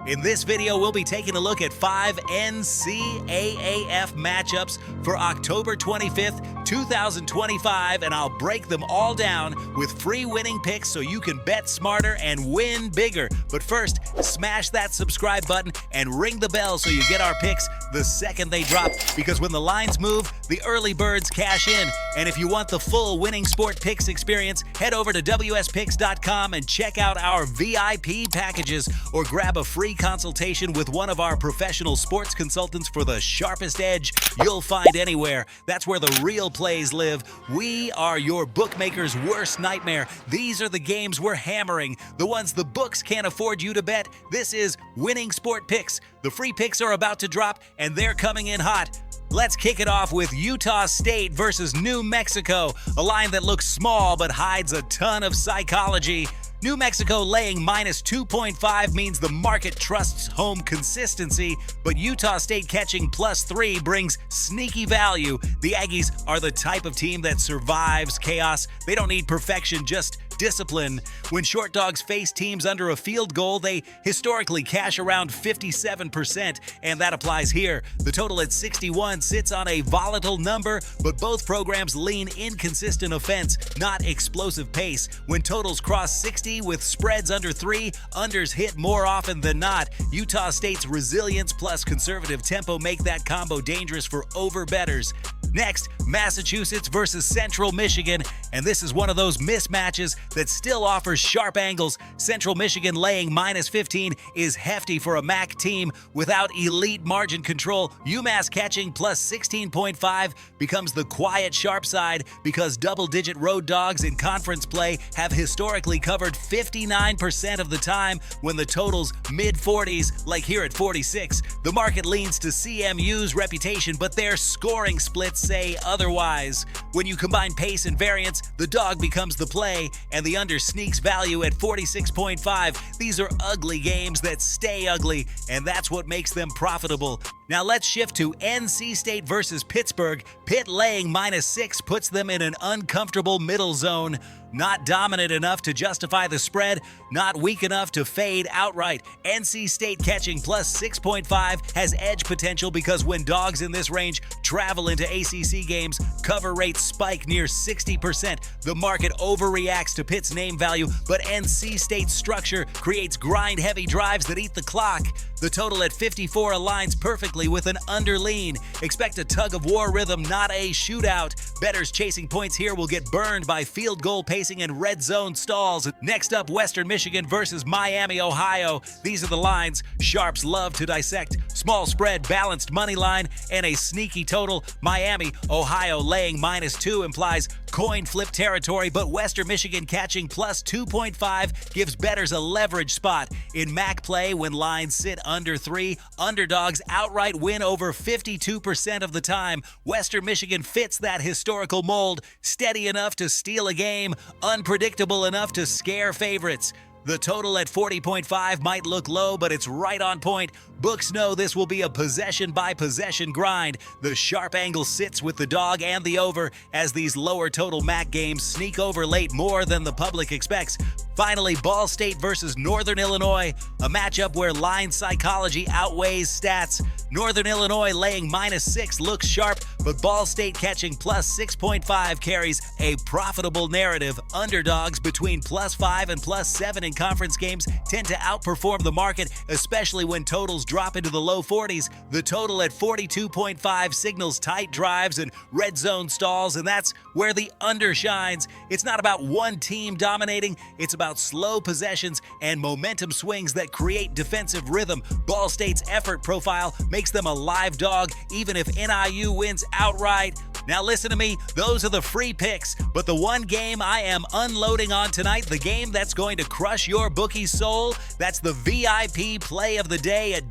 In this video, we'll be taking a look at 5 NCAAF matchups for October 25th, 2025, and I'll break them all down with free winning picks so you can bet smarter and win bigger. But first, smash that subscribe button and ring the bell so you get our picks the second they drop, because when the lines move, the early birds cash in. And if you want the full Winning Sport Picks experience, head over to wspicks.com and check out our VIP packages, or grab a free consultation with one of our professional sports consultants for the sharpest edge you'll find anywhere. That's where the real plays live. We are your bookmaker's worst nightmare. These are the games we're hammering, the ones the books can't afford you to bet. This is Winning Sport Picks. The free picks are about to drop, and they're coming in hot. Let's kick it off with Utah State versus New Mexico, a line that looks small but hides a ton of psychology. New Mexico laying minus 2.5 means the market trusts home consistency, but Utah State catching +3 brings sneaky value. The Aggies are the type of team that survives chaos. They don't need perfection, just discipline. When short dogs face teams under a field goal, they historically cash around 57%, and that applies here. The total at 61 sits on a volatile number, but both programs lean inconsistent offense, not explosive pace. When totals cross 60 with spreads under 3, unders hit more often than not. Utah State's resilience plus conservative tempo make that combo dangerous for over-bettors. Next, Massachusetts versus Central Michigan, and this is one of those mismatches that still offers sharp angles. Central Michigan laying -15 is hefty for a MAC team without elite margin control. UMass catching +16.5 becomes the quiet sharp side because double-digit road dogs in conference play have historically covered 59% of the time when the total's mid-40s, like here at 46. The market leans to CMU's reputation, but their scoring splits say otherwise. When you combine pace and variance, the dog becomes the play, and the under sneaks value at 46.5. These are ugly games that stay ugly, and that's what makes them profitable. Now let's shift to NC State versus Pittsburgh. Pitt laying -6 puts them in an uncomfortable middle zone. Not dominant enough to justify the spread, not weak enough to fade outright. NC State catching +6.5 has edge potential because when dogs in this range travel into ACC games, cover rates spike near 60%. The market overreacts to Pitt's name value, but NC State's structure creates grind-heavy drives that eat the clock. The total at 54 aligns perfectly with an underlean. Expect a tug-of-war rhythm, not a shootout. Bettors chasing points here will get burned by field goal pacing and red zone stalls. Next up, Western Michigan versus Miami, Ohio. These are the lines sharps love to dissect. Small spread, balanced money line, and a sneaky total. Miami, Ohio laying -2 implies coin flip territory, but Western Michigan catching +2.5 gives bettors a leverage spot. In MAC play, when lines sit under 3, underdogs outright win over 52% of the time. Western Michigan fits that historical mold, steady enough to steal a game, unpredictable enough to scare favorites. The total at 40.5 might look low, but it's right on point. Books know this will be a possession-by-possession grind. The sharp angle sits with the dog and the over as these lower total MAC games sneak over late more than the public expects. Finally, Ball State versus Northern Illinois, a matchup where line psychology outweighs stats. Northern Illinois laying -6 looks sharp, but Ball State catching +6.5 carries a profitable narrative. Underdogs between +5 and +7 in conference games tend to outperform the market, especially when totals drop into the low 40s. The total at 42.5 signals tight drives and red zone stalls, and that's where the under shines. It's not about one team dominating, it's about slow possessions and momentum swings that create defensive rhythm. Ball State's effort profile makes them a live dog, even if NIU wins outright. Now listen to me, those are the free picks, but the one game I am unloading on tonight, the game that's going to crush your bookie's soul, that's the VIP play of the day at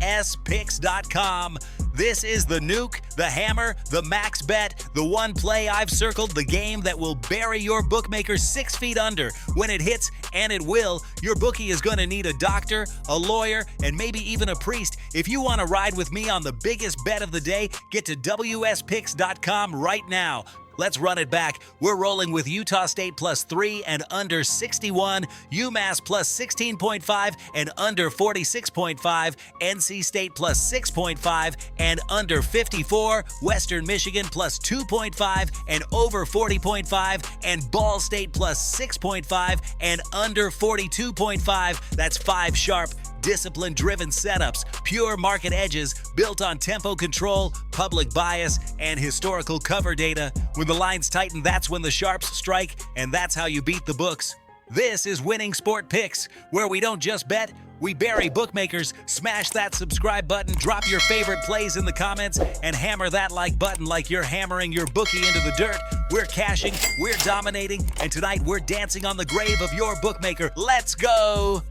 wspicks.com. This is the nuke, the hammer, the max bet, the one play I've circled, the game that will bury your bookmaker 6 feet under. When it hits, and it will, your bookie is going to need a doctor, a lawyer, and maybe even a priest. If you want to ride with me on the biggest bet of the day, get to wspicks.com right now. Let's run it back. We're rolling with Utah State plus 3 and under 61, UMass plus 16.5 and under 46.5, NC State plus 6.5 and under 54, Western Michigan plus 2.5 and over 40.5, and Ball State plus 6.5 and under 42.5. That's 5 sharp, discipline-driven setups, pure market edges built on tempo control, public bias, and historical cover data. When the lines tighten, that's when the sharps strike, and that's how you beat the books. This is Winning Sport Picks, where we don't just bet, we bury bookmakers. Smash that subscribe button, drop your favorite plays in the comments, and hammer that like button like you're hammering your bookie into the dirt. We're cashing, we're dominating, and tonight we're dancing on the grave of your bookmaker. Let's go!